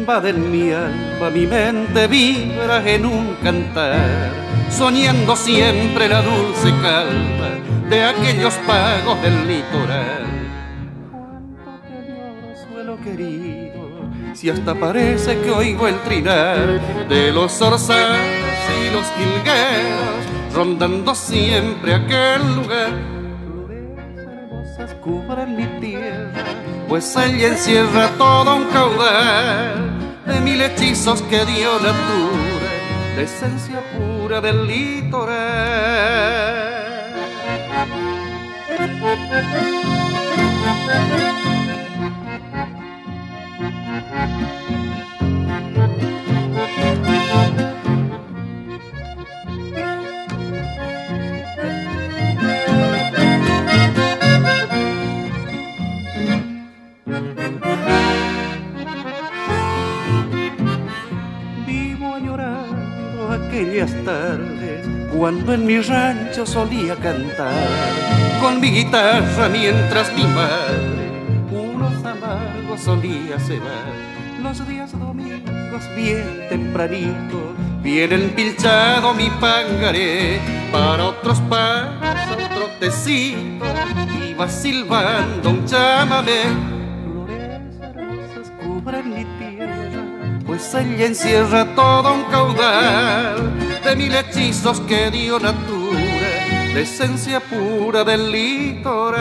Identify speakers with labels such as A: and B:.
A: invaden mi alma, mi mente vibra en un cantar, soñando siempre la dulce calma de aquellos pagos del litoral. Cuánto te añoro, suelo querido, si hasta parece que oigo el trinar de los zorzales y los jilgueros, rondando siempre aquel lugar. Flores hermosas cubren mi tierra, pues ella encierra todo un caudal de mil hechizos que dio natura, de esencia pura del litoral. Vivo añorando aquellas tardes cuando en mi rancho solía cantar con mi guitarra mientras mi madre unos amargos solía cebar. Los días domingos bien tempranito viene empilchado mi pangaré, para otros pasa otro tecito y va silbando un chamamé. Flores hermosas cubren mi tierra, pues ella encierra todo un caudal de mil hechizos que dio natura, de esencia pura del litoral.